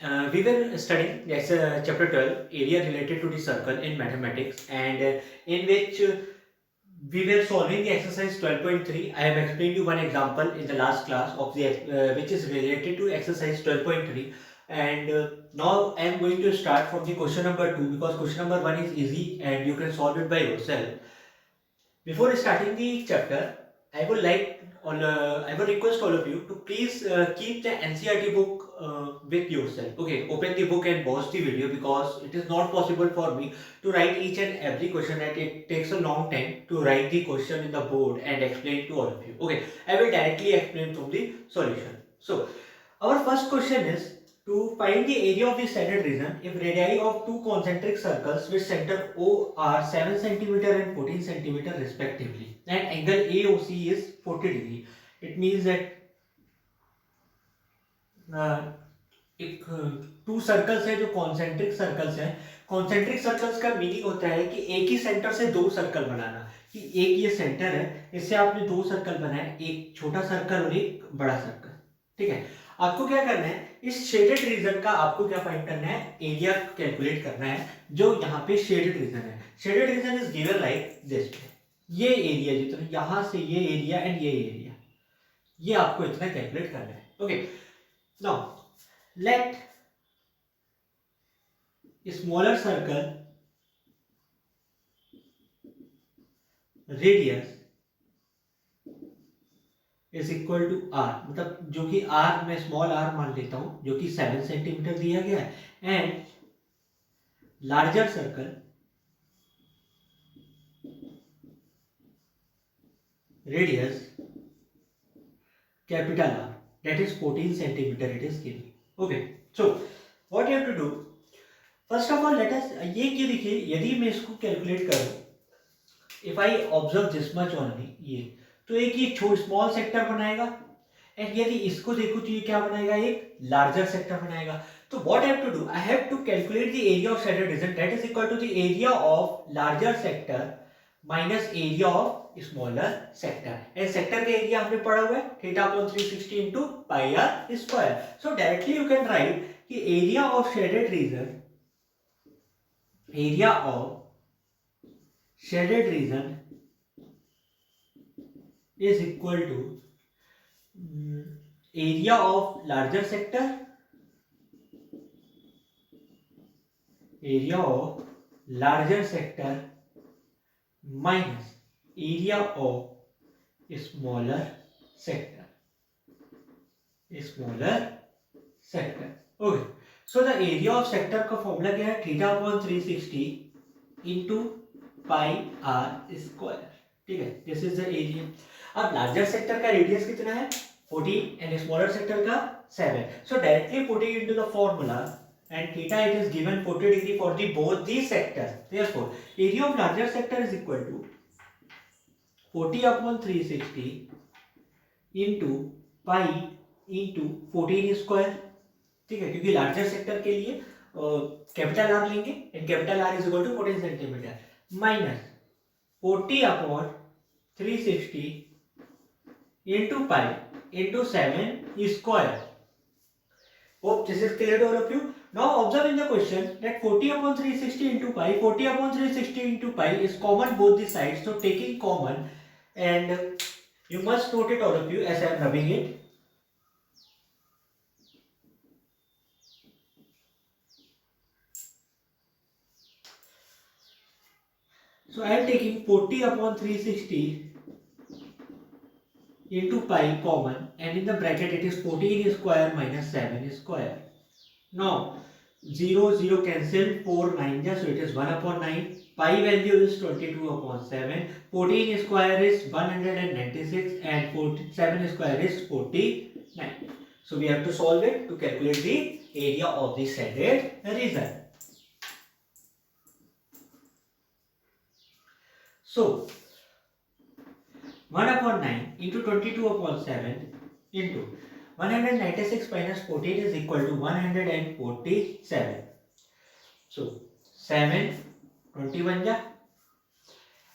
We were studying chapter 12, area related to the circle in mathematics, and in which we were solving the exercise 12.3. I have explained you one example in the last class of the which is related to exercise 12.3, and now I am going to start from the question number 2 because question number 1 is easy and you can solve it by yourself. Before starting the chapter, I will request all of you to please keep the NCERT book with yourself. Okay, open the book and pause the video because it is not possible for me to write each and every question, and it takes a long time to write the question in the board and explain to all of you. Okay, I will directly explain from the solution. So, our first question is to find the area of the standard region if radii of two concentric circles with center O are 7 cm and 14 cm respectively and angle AOC is 40 degree. It means that एक to circles है जो concentric circles हैं. Concentric circles का meaning होता है कि एक ही centre से दो सर्कल बनाना. कि एक ये सेंटर है, इससे आपने दो सर्कल बनाए, एक छोटा सर्कल और एक बड़ा सर्कल. ठीक है, आपको क्या करना है, इस शेडेड रीजन का आपको क्या फाइंड करना है, एरिया कैलकुलेट करना है जो यहाँ पे शेडेड रीजन है. Shaded region is given like this. ये एरिया जितना यहां से ये एरिया एंड ये एरिया, ये आपको इतना कैलकुलेट करना है. Okay, now let smaller circle radius is equal to r, मतलब जो कि r मैं स्मॉल r मान लेता हूं जो कि 7 सेंटीमीटर दिया गया है, and larger circle radius capital R, that is 14 centimeter it is given. Okay, so what you have to do, first of all let us, ये क्या देखिए, यदि मैं इसको कैलकुलेट करूं, if I observe this much only, ये तो एक ये स्मॉल सेक्टर बनाएगा, एंड यदि इसको देखो तो ये क्या बनाएगा, एक लार्जर सेक्टर बनाएगा. तो what I have to do, I have to calculate the area of standard region, that is equal to the area of larger sector minus area of smaller sector. And sector का area हमने पढ़ा हुआ है theta upon 360 into pi r square. So directly you can write कि area of shaded region, area of shaded region is equal to area of larger sector, area of larger sector minus area of smaller sector, smaller sector. Okay, so the area of sector का formula क्या है, theta upon 360 into pi r square. ठीक है, this is the area. अब larger sector का radius कितना है 40 and smaller sector का 7. So directly putting into the formula and theta it is given 40 degree for the both these sectors. Therefore area of larger sector is equal to 40 upon 360 into pi into 14 square. ठीक है, क्योंकि larger sector के लिए capital R लेंगे and capital R is equal to 14 centimetre minus 40 upon 360 into pi into 7 square. Hope this is clear to all of you. Now observe in the question that 40 upon 360 into pi, 40 upon 360 into pi is common both the sides. So taking common, and you must note it all of you as I am rubbing it. So I am taking 40 upon 360 into pi common, and in the bracket it is 14 square minus 7 square. Now 0 0 cancel, 4 9 ja, so it is 1 upon 9. Pi value is 22 upon 7. 14 square is 196 and 7 square is 49. So we have to solve it to calculate the area of the shaded region. So 1 upon 9 into 22 upon 7 into 196 minus 14 is equal to 147. So 7 21 ja,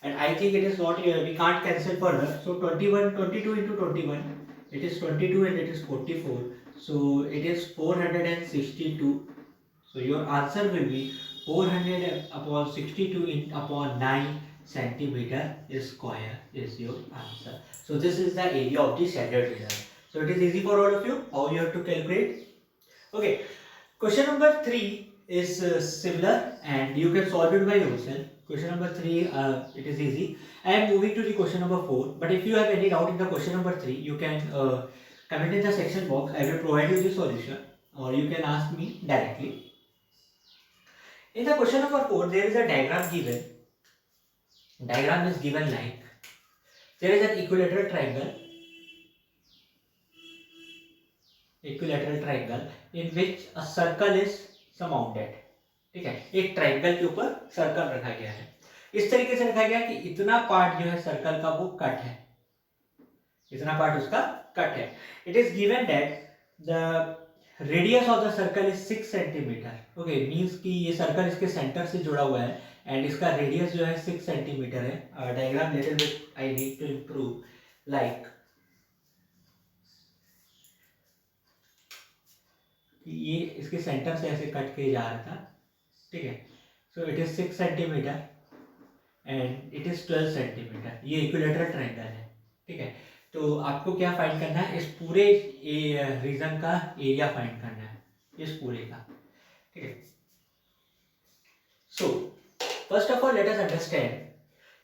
and I think it is not here, we can't cancel further. So 21 22 into 21 it is 22 and it is 44. So it is 462. So your answer will be 400 upon 62 upon 9 centimeter square is your answer. So this is the area of the shattered region. So it is easy for all of you how you have to calculate. Okay, question number 3 is similar and you can solve it by yourself. Question number 3 it is easy. I am moving to the question number 4, but if you have any doubt in the question number 3 you can comment in the section box. I will provide you the solution or you can ask me directly. In the question number 4 there is a diagram given. Diagram is given like there is an equilateral triangle in which a circle is surmounted. ठीक है, एक triangle के ऊपर circle रखा गया है. इस तरीके से रखा गया कि इतना पार्ट जो है सर्कल का वो कट है, इतना पार्ट उसका कट है. It is given that the radius of the circle is 6 centimetre. Okay, means कि ये सर्कल इसके सेंटर से जुड़ा हुआ है एंड इसका रेडियस जो है 6 सेंटीमीटर है. Diagram little bit I need to improve. Like ये इसके सेंटर से ऐसे कट के जा रहा था. ठीक है, सो it is 6 centimetre and it is 12 centimetre. ये इक्विलेटरल ट्रायंगल है. ठीक है, तो आपको क्या फाइंड करना है, इस पूरे रीजन का एरिया फाइंड करना है, इस पूरे का. ठीक है, so first of all let us understand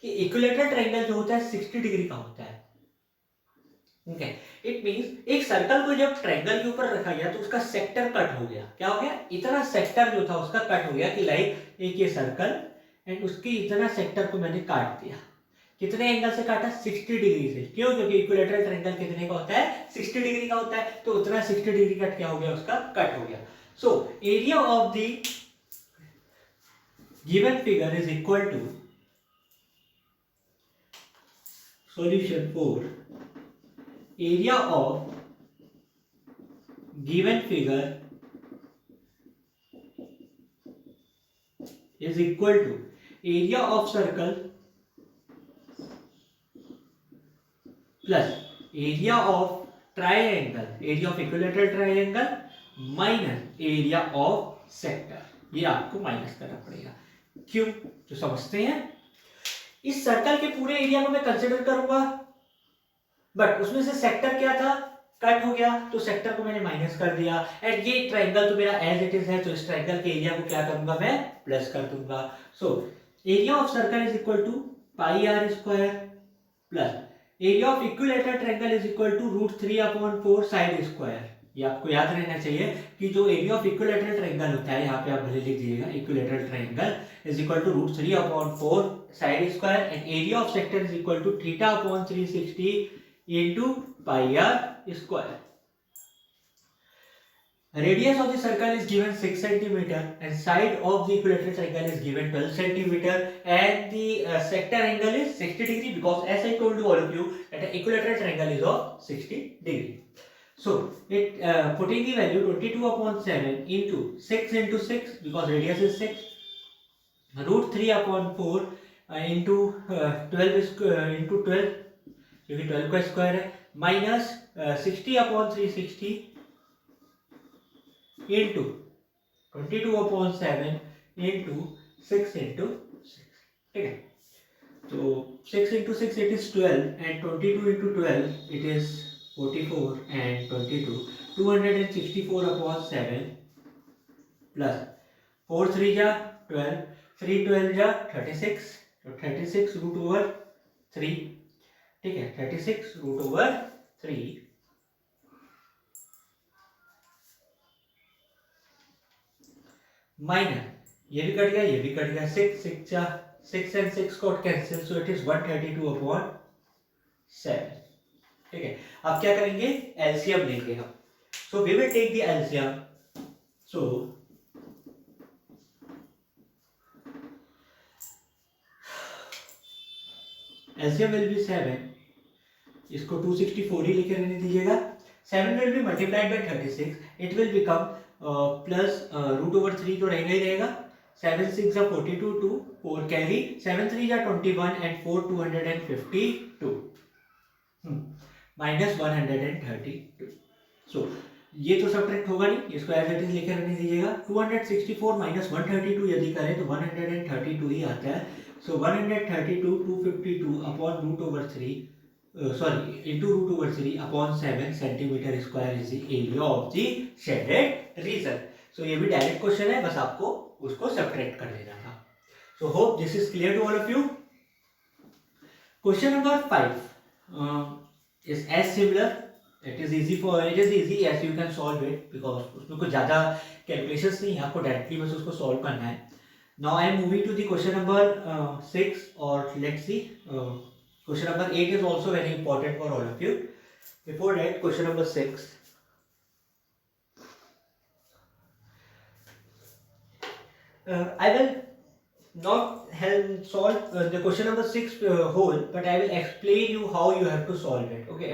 कि इक्विलेटरल ट्रायंगल जो होता है 60 डिग्री का होता है. ओके, इट मींस एक सर्कल को जब ट्रायंगल के ऊपर रखा गया तो उसका सेक्टर कट हो गया. क्या हो गया, इतना सेक्टर जो था उसका कट हो गया कि लाइक एक ये सर्कल एंड उसके इतना सेक्टर को मैंने काट दिया. कितने एंगल से काटा, 60 डिग्री से. क्यों, क्योंकि इक्विलेटरल ट्रायंगल कितने का होता है, 60 डिग्री का होता है. तो उतना 60 डिग्री कट क्या हो गया, उसका कट हो गया. So area of the given figure is equal to solution for area of given figure is equal to area of circle plus area of triangle, area of equilateral triangle minus area of sector. ये आपको minus करना पड़ेगा. क्यों, जो समझते हैं, इस circle के पूरे एरिया को मैं कंसिडर करूंगा बट उसमें से सेक्टर क्या था, कट हो गया, तो सेक्टर को मैंने माइनस कर दिया. एंड ये ट्रायंगल तो मेरा एज इट इज है, तो इस ट्रायंगल के एरिया को क्या करूंगा, मैं प्लस कर दूंगा. So area of circle is equal to pi r square plus area of equilateral triangle is equal to √3/4 side square. ये आपको याद रहना चाहिए कि जो एरिया ऑफ इक्विलेटरल ट्रायंगल होता है, यहाँ पे आप भले लिख दीजिएगा, equilateral triangle is equal to √3/4 side square and area of sector is equal to θ/360 into pi r square. Radius of the circle is given 6 centimeter and side of the equilateral triangle is given 12 centimeter and the sector angle is 60 degree because as I told you all of you that the equilateral triangle is of 60 degree. So it putting the value 22/7 into 6 into 6 because radius is 6 √3/4 into 12 into 12 क्योंकि 12 का square है minus 60/360 into 22/7 into 6 into 6. ठीक है, तो 6 into 6 it is 12 and 22 into 12 it is 44 and 22 264/7 plus 4 3 जा 12 3 12 जा 36 तो 36 √3. ठीक है, 36 √3 माइनस ये भी कट गया, ये भी कट गया, 6 and 6 got cancel, so it is 132/7. ठीक है, अब क्या करेंगे, एलसीएम लेंगे हम. So we will take the LCM. So LCM will be 7. इसको 264 ही लिखे रहने दीजिएगा. 7 will be multiplied by 36. It will become plus √3 तो रहेगा ही रहेगा. 7 6 are 42 2 4 carry 7 3 are 21 and 4 252 minus 132. So ये तो सब्ट्रैक्ट होगा नहीं, इसको एज इट इज लेकर रहने दीजिएगा। 264 माइनस 132 यदि करें तो 132 ही आता है। So 132 252 upon root over 3 sorry into root over 3 upon 7 centimetre square is the area of the shaded region. So ये भी डायरेक्ट क्वेश्चन है, बस आपको उसको सब्ट्रैक्ट कर देना था। So hope this is clear to all of you. Question number 5 is as similar. It is easy as you can solve it because उसमें कुछ ज़्यादा calculations नहीं है, आपको directly बस उसको solve करना है। Now I am moving to the question number 6 or let's see question number 8 is also very important for all of you. Before that, question number 6. I will not help solve the question number 6 whole, but I will explain you how you have to solve it. Okay,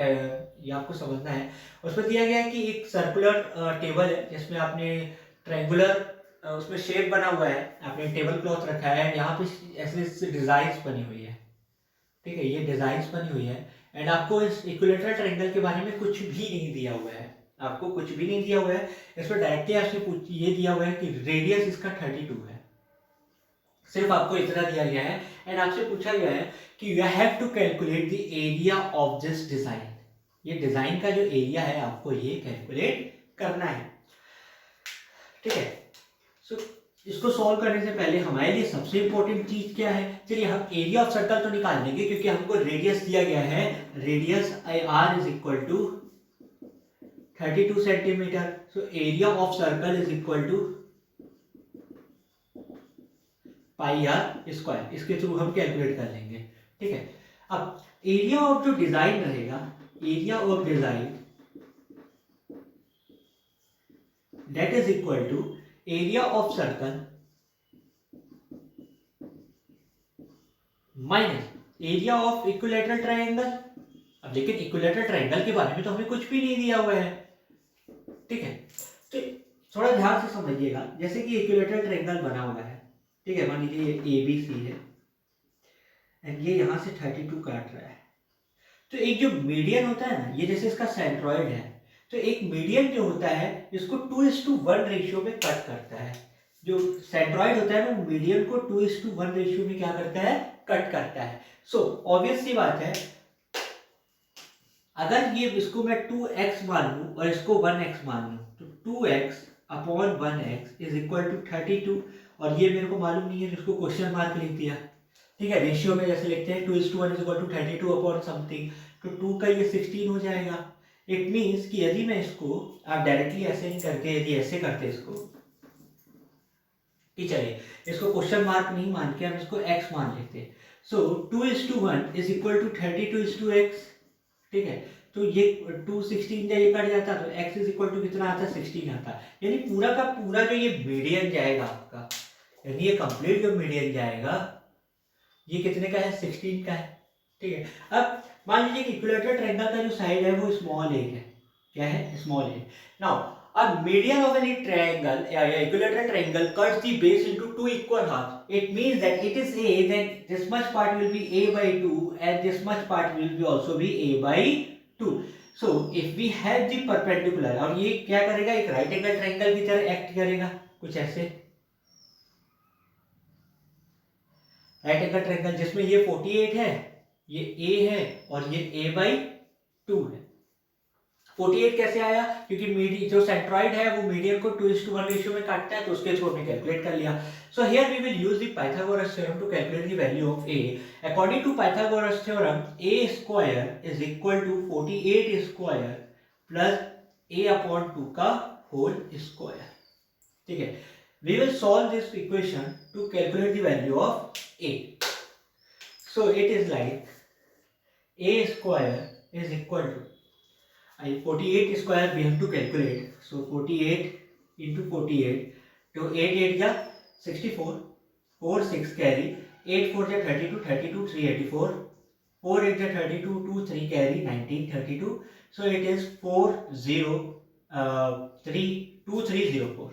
ये आपको समझना है। उसमें दिया गया है कि एक सर्कुलर टेबल है जिसमें आपने ट्रायंगुलर उसमें शेप बना हुआ है, आपने टेबल क्लॉथ रखा है, यहाँ पे ऐसे डिजाइन्स बनी हुई है, ठीक है, ये डिजाइन्स बनी हुई है। एंड आपको इस इक्विलेटरल ट्रायंगल के बारे में कुछ भी नहीं दिया हुआ है, आपको कुछ भी नहीं दिया हुआ है। इसमें डायरेक्टली आपसे ये दिया हुआ है कि रेडियस इसका 32 है, सिर्फ आपको इतना दिया गया है। एंड आपसे पूछा गया है कि you have to calculate the area of this design. ये डिजाइन का जो एरिया है आपको ये कैलकुलेट करना है, ठीक है। सो इसको सॉल्व करने से पहले हमारे लिए सबसे इंपॉर्टेंट चीज क्या है, चलिए हम एरिया ऑफ सर्कल तो निकाल लेंगे क्योंकि हमको रेडियस दिया गया है। Radius r is equal to 32 centimetre. So area of circle is equal to pi r square, इसके थ्रू हम कैलकुलेट कर लेंगे, ठीक है। अब एरिया ऑफ जो डिजाइन रहेगा, area of design that is equal to area of circle minus area of equilateral triangle. अब लेकिन इक्विलेटरल ट्रायंगल के बारे में तो हमें कुछ भी नहीं दिया हुआ है, ठीक है। तो थोड़ा ध्यान से समझिएगा, जैसे कि इक्विलेटरल ट्रायंगल बना हुआ है, ठीक है, मान लीजिए ये ABC है एंड ये यहाँ से 32 काट रहा है। तो एक जो मीडियन होता है ना, ये जैसे इसका सेंट्रॉइड है, तो एक मीडियन जो होता है इसको 2:1 रेशियो में कट करता है। जो सेंट्रॉइड होता है ना, मीडियन को 2:1 रेशियो में क्या करता है, कट करता है। सो ऑब्वियस सी बात है, अगर ये इसको मैं 2x मान लूं और इसको 1x मान लूं तो 2x upon 1x is equal to 32, और ये मेरे को मालूम नहीं है, जिसको क्वेश्चन मार्क लिख दिया, ठीक है। रेशियो में जैसे लिखते हैं 2:1 is equal to 32 upon something, तो 2 का ये 16 हो जाएगा। इट मीन्स कि यदि मैं इसको आप डायरेक्टली ऐसे नहीं करके यदि ऐसे करते इसको, ठीक है, इसको क्वेश्चन मार्क नहीं मान के हम इसको x मान लेते। सो 2:1 इज इक्वल टू 32:x, ठीक है। तो ये 216 जब ये कट जाता तो x इज इक्वल टू कितना आता, 16 आता। यानी पूरा का पूरा जो ये मीडियन जाएगा आपका, यानी ये कंप्लीट जो मीडियन जाएगा ये कितने का है, 16 का है, ठीक है। अब मान लीजिए कि इक्विलेटरल ट्रायंगल का जो साइड है वो स्मॉल ए है, क्या है, small A. Now a median of any triangle, equilateral triangle cuts the base into two equal halves. It means that it is A, then this much part will be A by 2 and this much part will be also be A by 2. So if we have the perpendicular, और ये क्या करेगा, एक right angle triangle की तरह act करेगा, कुछ ऐसे राइट एंगल ट्रायंगल जिसमें ये 48 है, ये A है और ये A by 2 है। 48 कैसे आया, क्योंकि मीडियन जो सेंट्रॉइड है वो मीडियन को 2:1 रेशियो में काटता है, तो उसके थ्रू हमने कैलकुलेट कर लिया। So here we will use the Pythagoras theorem to calculate the value of a। According to Pythagoras theorem a square is equal to 48 square plus a upon 2 का होल स्क्वायर, ठीक है। We will solve this equation to calculate the value of a। So it is like a square is equal to 48 square we have to calculate, so 48 into 48, तो 8 8 जा 64, 4 6 carry, 8 4 जा 32, 32 3 84, 4 8 जा 32, 2 3 carry 19 32, so it is 2304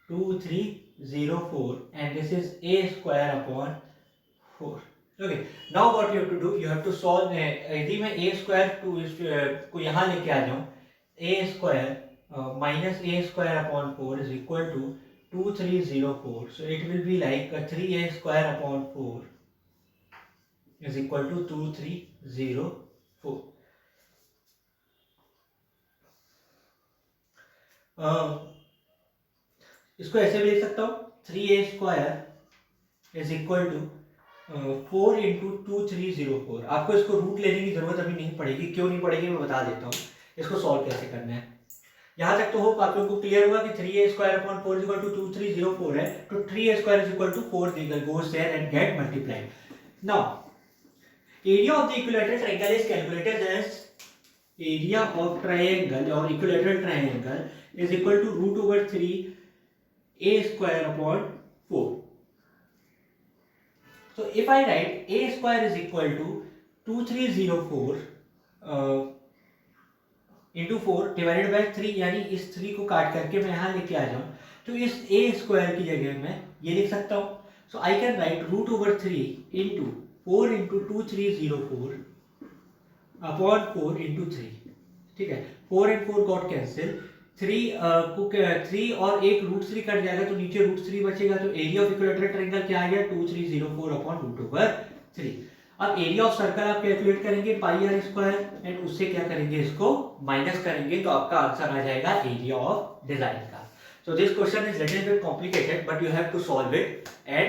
2304 and this is a square upon 4. Okay, now what you have to do, you have to solve, यदि मैं a square को यहाँ लेके आ जाऊँ, a square minus a square upon 4 is equal to 2304. So it will be like 3a square upon 4 is equal to 2304. इसको ऐसे भी लिख सकता हूँ 3a square is equal to 4 into 2304. आपको इसको रूट लेने की जरूरत अभी नहीं पड़ेगी. क्यों नहीं पड़ेगी मैं बता देता हूँ. इसको सॉल्व कैसे करना है. यहाँ तक तो होप आप लोगों को क्लियर हुआ कि 3a square upon 4 is equal to 2304 है. तो 3a square is equal to 4 goes there and get multiplied. Now area of the equilateral triangle is calculated as area of triangle or equilateral triangle is equal to root over 3 a square upon 4. So if I write a square is equal to 2304 into 4 divided by 3, यानी इस 3 को काट करके मैं यहाँ लेके आ जाऊँ तो इस a square की जगह मैं ये लिख सकता हूँ. So I can write root over 3 into 4 into 2304 upon 4 into 3. ठीक है. 4 एंड 4 गॉट कैंसिल. 3 और एक रूट 3 कट जाएगा तो नीचे रूट 3 बचेगा. तो एरिया ऑफ इक्विलैटरल ट्रायंगल क्या आ गया 2304 अपॉन रूट ओवर 3. अब एरिया ऑफ सर्कल आप कैलकुलेट करेंगे पाई आर स्क्वायर एंड उससे क्या करेंगे इसको माइनस करेंगे तो आपका आंसर आ जाएगा एरिया ऑफ डिजाइन का. So this question is little bit complicated, but you have to solve it and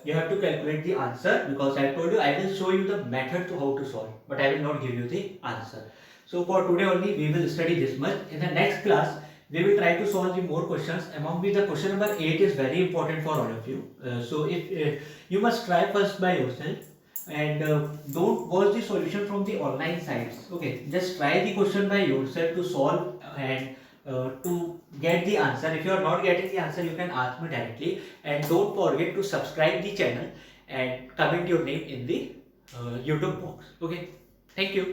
you have to calculate the answer because I told you I will show you the method to how to solve, but I will not give you the answer. So for today only we will study this much. In the next class we will try to solve the more questions. Among which the question number 8 is very important for all of you. So if you must try first by yourself and don't watch the solution from the online sites. Okay, just try the question by yourself to solve and to get the answer. If you are not getting the answer you can ask me directly and don't forget to subscribe the channel and comment your name in the YouTube box. Okay, thank you.